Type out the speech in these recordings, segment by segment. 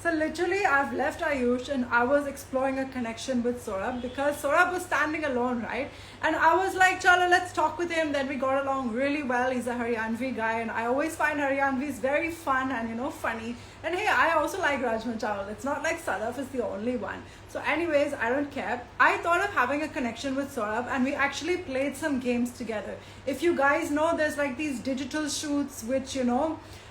So literally I've left Ayush and I was exploring a connection with Saurabh because Saurabh was standing alone, right? And I was like, Chalo, let's talk with him. Then we got along really well. He's a Haryanvi guy and I always find Haryanvis very fun and funny. And hey, I also like Rajma Chawal. It's not like Sadaf is the only one. So anyways, I don't care. I thought of having a connection with Saurabh and we actually played some games together. If you guys know, there's like these digital shoots which,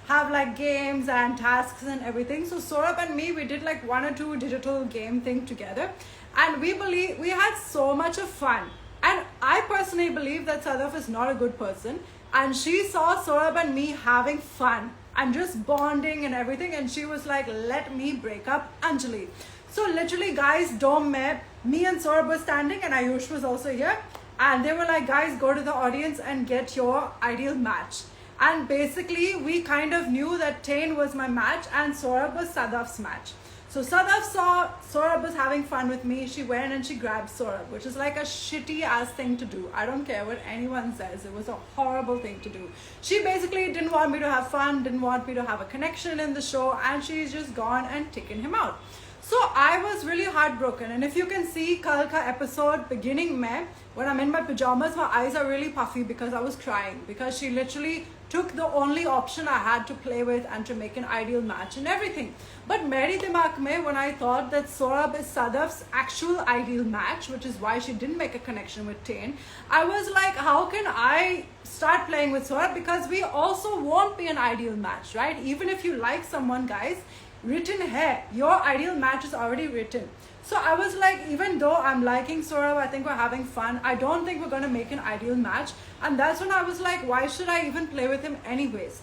have like games and tasks and everything. So Saurabh and me, we did like 1 or 2 digital game thing together. And we had so much of fun. And I personally believe that Sadaf is not a good person. And she saw Saurabh and me having fun and just bonding and everything. And she was like, let me break up Anjali. So literally guys, dome mein, me and Saurabh were standing and Ayush was also here. And they were like, guys, go to the audience and get your ideal match. And basically, we kind of knew that Tain was my match and Saurabh was Sadaf's match. So Sadaf saw Saurabh was having fun with me. She went and she grabbed Saurabh, which is like a shitty ass thing to do. I don't care what anyone says. It was a horrible thing to do. She basically didn't want me to have fun, didn't want me to have a connection in the show, and she's just gone and taken him out. So I was really heartbroken, and if you can see Kal ka episode beginning mein, when I'm in my pajamas, my eyes are really puffy because I was crying, because she literally took the only option I had to play with and to make an ideal match and everything. But Meri Dimag mein, when I thought that Saurabh is Sadaf's actual ideal match, which is why she didn't make a connection with Tain, I was like, how can I start playing with Saurabh? Because we also won't be an ideal match, right? Even if you like someone, guys, written hai, your ideal match is already written. So I was like, even though I'm liking Saurabh, I think we're having fun, I don't think we're going to make an ideal match. And that's when I was like, why should I even play with him anyways?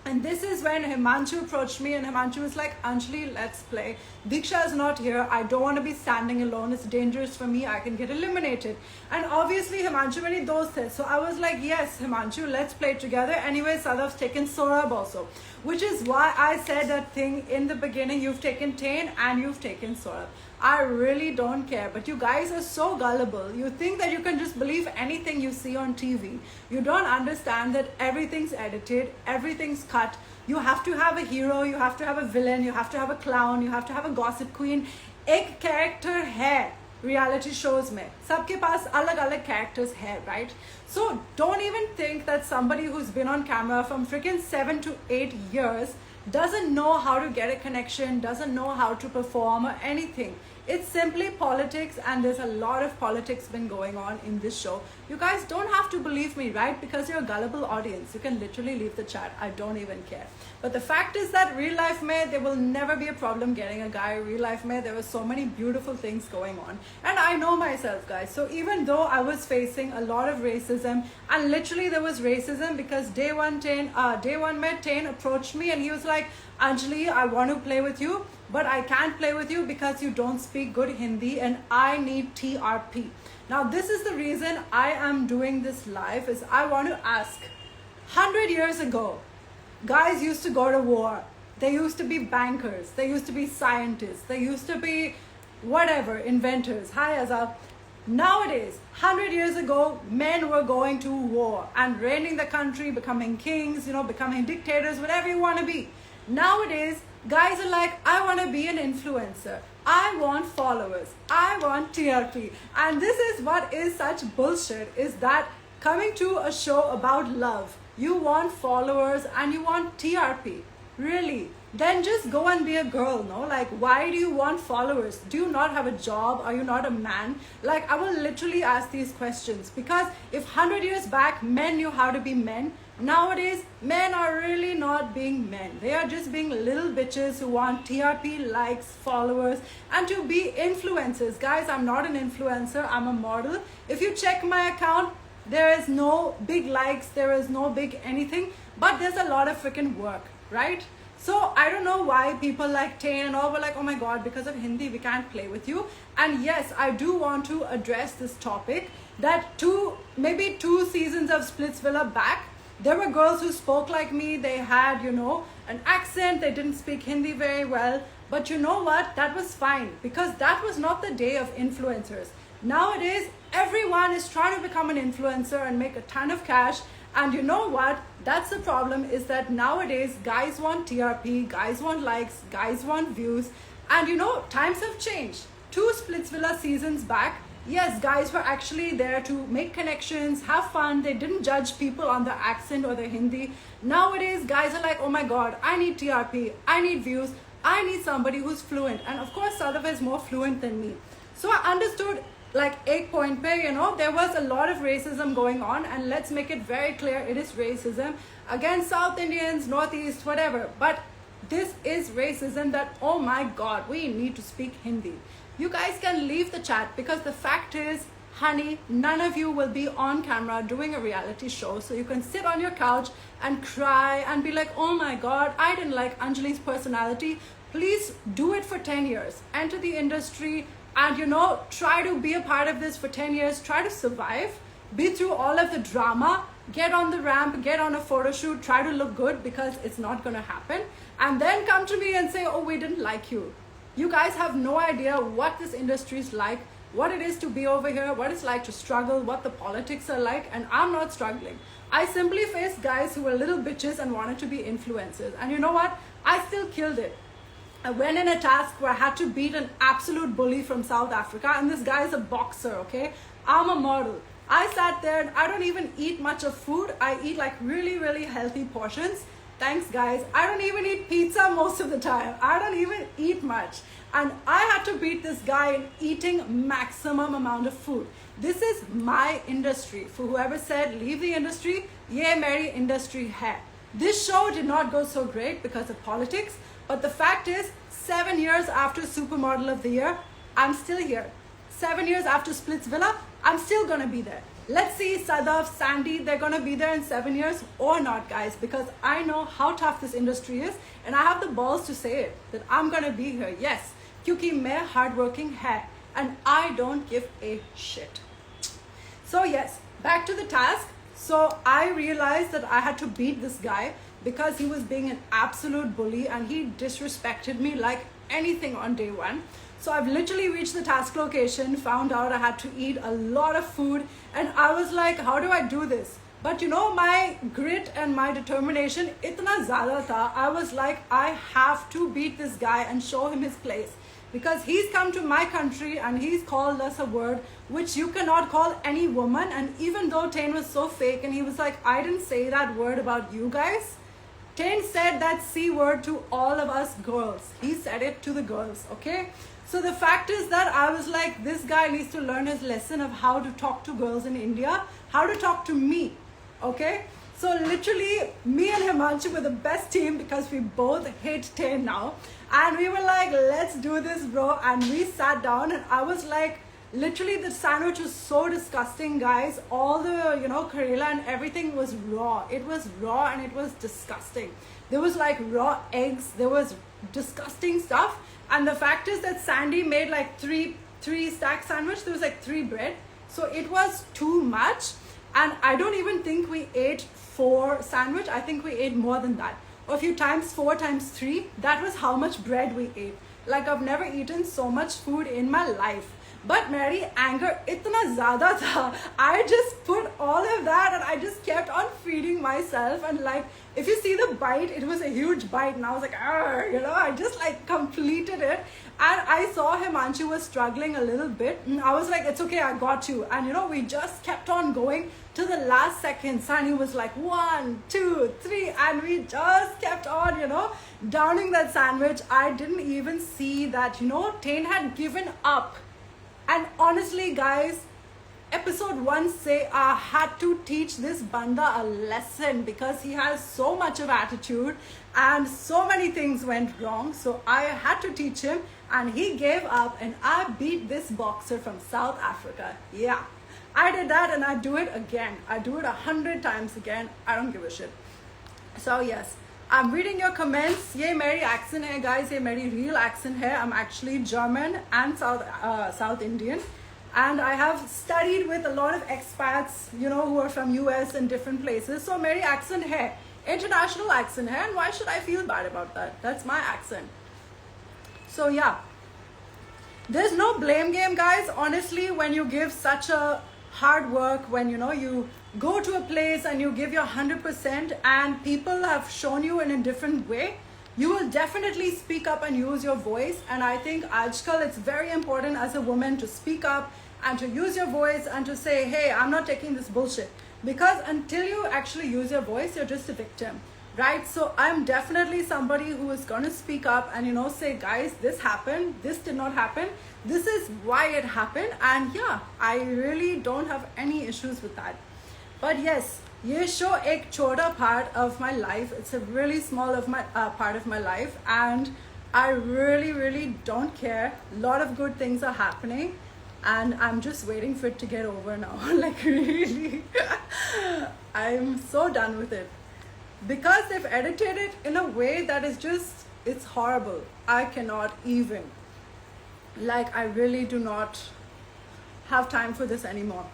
And this is when Himanshu approached me and Himanshu was like, Anjali, let's play. Diksha is not here. I don't want to be standing alone. It's dangerous for me. I can get eliminated. And obviously Himanshu many dost hai. So I was like, yes, Himanshu, let's play together. Anyway, Sadaf's taken Saurabh also. Which is why I said that thing in the beginning. You've taken Tain and you've taken Saurabh. I really don't care. But you guys are so gullible. You think that you can just believe anything you see on TV. You don't understand that everything's edited, everything's cut. You have to have a hero, you have to have a villain, you have to have a clown, you have to have a gossip queen. Ek character hai reality shows mein. Sabke paas alag characters hai, right? So don't even think that somebody who's been on camera from freaking 7 to 8 years doesn't know how to get a connection, doesn't know how to perform or anything. It's simply politics, and there's a lot of politics been going on in this show. You guys don't have to believe me, right? Because you're a gullible audience. You can literally leave the chat. I don't even care. But the fact is that real life mein, there will never be a problem getting a guy. Real life mein, there were so many beautiful things going on. And I know myself, guys. So even though I was facing a lot of racism, and literally there was racism because day one mein Tain approached me and he was like, Anjali, I want to play with you, but I can't play with you because you don't speak good Hindi and I need TRP. Now this is the reason I am doing this live, is I want to ask, 100 years ago, guys used to go to war. They used to be bankers. They used to be scientists. They used to be whatever, inventors. Hi Azab. Nowadays, 100 years ago, men were going to war and reigning the country, becoming kings, becoming dictators, whatever you want to be. Nowadays, guys are like, I want to be an influencer. I want followers. I want TRP. And this is what is such bullshit, is that coming to a show about love, you want followers and you want TRP. Really? Then just go and be a girl, no? Like, why do you want followers? Do you not have a job? Are you not a man? Like, I will literally ask these questions, because if 100 years back, men knew how to be men, nowadays, men are really not being men. They are just being little bitches who want TRP, likes, followers, and to be influencers. Guys, I'm not an influencer. I'm a model. If you check my account, there is no big likes. There is no big anything. But there's a lot of freaking work, right? So I don't know why people like Tain and all were like, oh my God, because of Hindi, we can't play with you. And yes, I do want to address this topic, that maybe 2 seasons of Splitsvilla back, there were girls who spoke like me. They had, an accent. They didn't speak Hindi very well. But you know what? That was fine, because that was not the day of influencers. Nowadays, everyone is trying to become an influencer and make a ton of cash. And you know what? That's the problem, is that nowadays guys want TRP, guys want likes, guys want views. And you know, times have changed. 2 Splitsvilla seasons back, yes, guys were actually there to make connections, have fun. They didn't judge people on their accent or their Hindi. Nowadays, guys are like, oh my God, I need TRP, I need views, I need somebody who's fluent. And of course, Sadaf is more fluent than me. So I understood, like, ek point pe, you know, there was a lot of racism going on. And let's make it very clear, it is racism against South Indians, Northeast, whatever. But this is racism that, oh my God, we need to speak Hindi. You guys can leave the chat, because the fact is, honey, none of you will be on camera doing a reality show. So you can sit on your couch and cry and be like, oh my God, I didn't like Anjali's personality. Please do it for 10 years. Enter the industry and, you know, try to be a part of this for 10 years. Try to survive, be through all of the drama, get on the ramp, get on a photo shoot, try to look good, because it's not going to happen. And then come to me and say, oh, we didn't like you. You guys have no idea what this industry is like, what it is to be over here, what it's like to struggle, what the politics are like. And I'm not struggling. I simply faced guys who were little bitches and wanted to be influencers. And you know what? I still killed it. I went in a task where I had to beat an absolute bully from South Africa. And this guy is a boxer, okay? I'm a model. I sat there and I don't even eat much of food. I eat like really, really healthy portions. Thanks, guys. I don't even eat pizza most of the time. I don't even eat much. And I had to beat this guy in eating maximum amount of food. This is my industry. For whoever said, leave the industry, ye meri industry hai. This show did not go so great because of politics. But the fact is, 7 years after Supermodel of the Year, I'm still here. 7 years after Splitsvilla, I'm still going to be there. Let's see Sadaf, Sandy, they're going to be there in 7 years or not, guys, because I know how tough this industry is, and I have the balls to say it, that I'm going to be here. Yes, kyunki main hardworking hai, and I don't give a shit. So yes, back to the task. So I realized that I had to beat this guy because he was being an absolute bully and he disrespected me like anything on day one. So I've literally reached the task location, found out I had to eat a lot of food, and I was like, how do I do this? But you know, my grit and my determination, itna zyada tha. I was like, I have to beat this guy and show him his place. Because he's come to my country and he's called us a word which you cannot call any woman. And even though Tain was so fake and he was like, I didn't say that word about you guys. Tain said that C word to all of us girls. He said it to the girls, okay? So the fact is that I was like, this guy needs to learn his lesson of how to talk to girls in India, how to talk to me, okay? So literally, me and Himanshu were the best team because we both hate Tain now. And we were like, let's do this, bro. And we sat down and I was like, literally the sandwich was so disgusting, guys. All the, you know, Karela and everything was raw. It was raw and it was disgusting. There was like raw eggs. There was disgusting stuff. And the fact is that Sandy made like three stack sandwich. There was like 3 bread. So it was too much. And I don't even think we ate 4 sandwich. I think we ate more than that. Or if you times 4 times 3, that was how much bread we ate. Like I've never eaten so much food in my life. But Mary, anger itna zyada tha. I just put all of that and I just kept on feeding myself. And like, if you see the bite, it was a huge bite. And I was like, you know, I just like completed it. And I saw Himanshu was struggling a little bit. And I was like, it's okay, I got you. And you know, we just kept on going to the last second. Sunny was like 1, 2, 3. And we just kept on, you know, downing that sandwich. I didn't even see that, you know, Tain had given up. And honestly, guys, episode 1 say I had to teach this banda a lesson because he has so much of attitude and so many things went wrong. So I had to teach him and he gave up and I beat this boxer from South Africa. Yeah, I did that and I do it again. I do it 100 times again. I don't give a shit. So yes, I'm reading your comments. Ye meri accent hai, guys. Ye meri real accent hai. I'm actually German and South Indian. And I have studied with a lot of expats, you know, who are from US and different places. So meri accent hai. International accent hai. And why should I feel bad about that? That's my accent. So yeah. There's no blame game, guys. Honestly, when you give such a hard work, when you go to a place and you give your 100% and people have shown you in a different way, you will definitely speak up and use your voice. And I think Ajkal, it's very important as a woman to speak up and to use your voice and to say, hey, I'm not taking this bullshit. Because until you actually use your voice, you're just a victim, right? So I'm definitely somebody who is going to speak up and say, guys, this happened, this did not happen, this is why it happened. And yeah, I really don't have any issues with that. But yes, ये show एक छोटा part of my life. It's a really small part of my life, and I really don't care. A lot of good things are happening, and I'm just waiting for it to get over now. Like really, I'm so done with it, because they've edited it in a way that is just, it's horrible. I cannot even, like, I really do not have time for this anymore.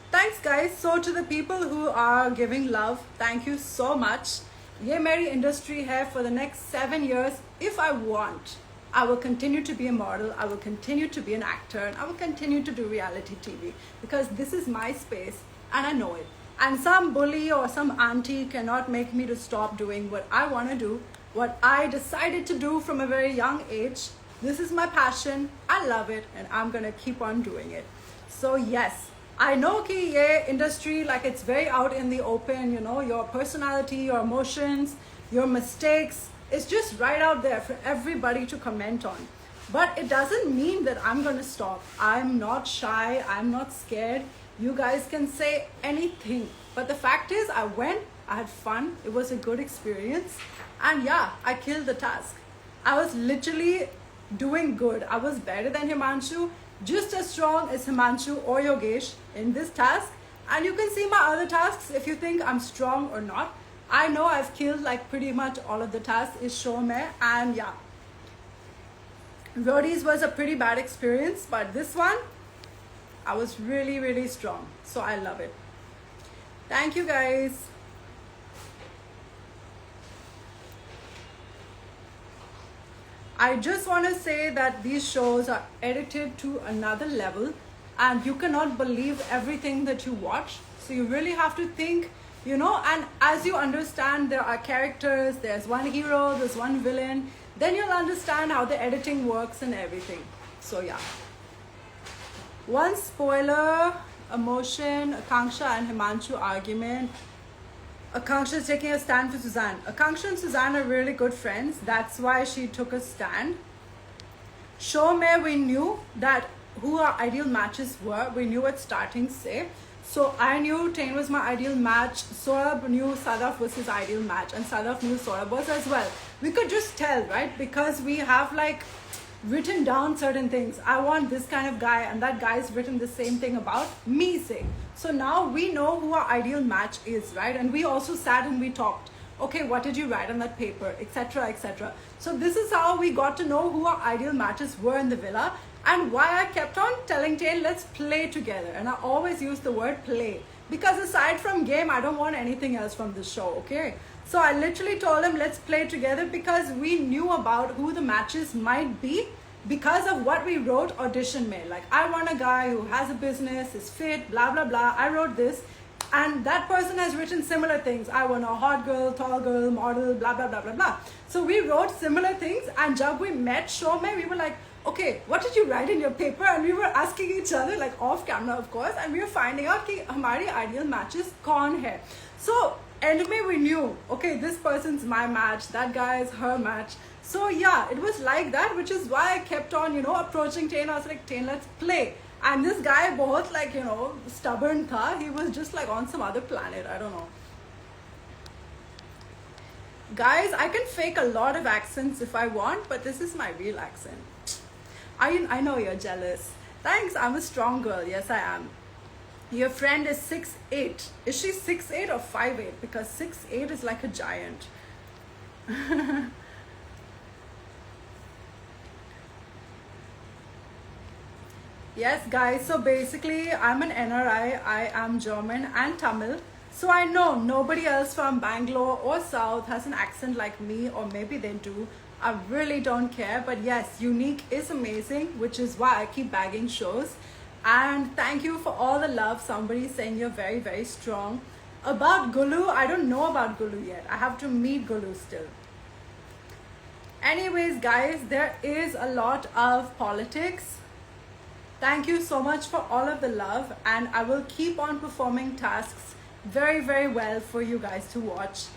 Thanks guys. So to the people who are giving love, thank you so much. ये मेरी industry है for the next 7 years. If I want, I will continue to be a model, I will continue to be an actor, and I will continue to do reality TV, because this is my space and I know it. And some bully or some auntie cannot make me to stop doing what I want to do, what I decided to do from a very young age. This is my passion, I love it, and I'm gonna keep on doing it. So yes, I know कि ये industry, like, it's very out in the open, your personality, your emotions, your mistakes, it's just right out there for everybody to comment on. But it doesn't mean that I'm gonna stop. I'm not shy, I'm not scared. You guys can say anything. But the fact is, I went, I had fun, it was a good experience, and yeah, I killed the task. I was literally doing good. I was better than Himanshu, just as strong as Himanshu or Yogesh in this task. And you can see my other tasks if you think I'm strong or not. I know I've killed like pretty much all of the tasks is show mein. And yeah, Roadies was a pretty bad experience, but this one, I was really strong. So I love it. Thank you guys. I just want to say that these shows are edited to another level, and you cannot believe everything that you watch. So you really have to think, and as you understand there are characters, there's one hero, there's one villain, then you'll understand how the editing works and everything. So yeah. One spoiler, emotion, Akanksha and Himanshu argument. Akanksha is taking a stand for Suzanne. Akanksha and Suzanne are really good friends. That's why she took a stand. Show mein we knew that who our ideal matches were. We knew at starting say. So I knew Tain was my ideal match. Saurabh knew Sadaf was his ideal match. And Sadaf knew Saurabh was as well. We could just tell, right? Because we have like written down certain things. I want this kind of guy, and that guy's written the same thing about me, say. So now we know who our ideal match is, right? And we also sat and we talked. Okay, what did you write on that paper, etc, etc. So this is how we got to know who our ideal matches were in the villa, and why I kept on telling Tain, let's play together. And I always use the word play, because aside from game, I don't want anything else from this show, okay? So I literally told him, let's play together, because we knew about who the matches might be because of what we wrote audition mein. Like, I want a guy who has a business, is fit, blah, blah, blah. I wrote this, and that person has written similar things. I want a hot girl, tall girl, model, blah, blah, blah, blah, blah. So we wrote similar things, and jab we met show mein, we were like, okay, what did you write in your paper? And we were asking each other, like off camera, of course, and we were finding out ki hamari ideal matches kaun hai. So end mein we knew, okay, this person's my match, that guy is her match. So yeah, it was like that, which is why I kept on, approaching Tain. I was like, Tain, let's play. And this guy, bahut like, stubborn tha. He was just like on some other planet. I don't know. Guys, I can fake a lot of accents if I want, but this is my real accent. I know you're jealous. Thanks, I'm a strong girl. Yes, I am. Your friend is 6'8". Is she 6'8" or 5'8"? Because 6'8" is like a giant. Yes, guys, so basically I'm an NRI. I am German and Tamil. So I know nobody else from Bangalore or South has an accent like me, or maybe they do. I really don't care. But yes, Unique is amazing, which is why I keep bagging shows. And thank you for all the love. Somebody saying you're very, very strong. About Gulu, I don't know about Gulu yet. I have to meet Gulu still. Anyways, guys, there is a lot of politics. Thank you so much for all of the love, and I will keep on performing tasks very, very well for you guys to watch.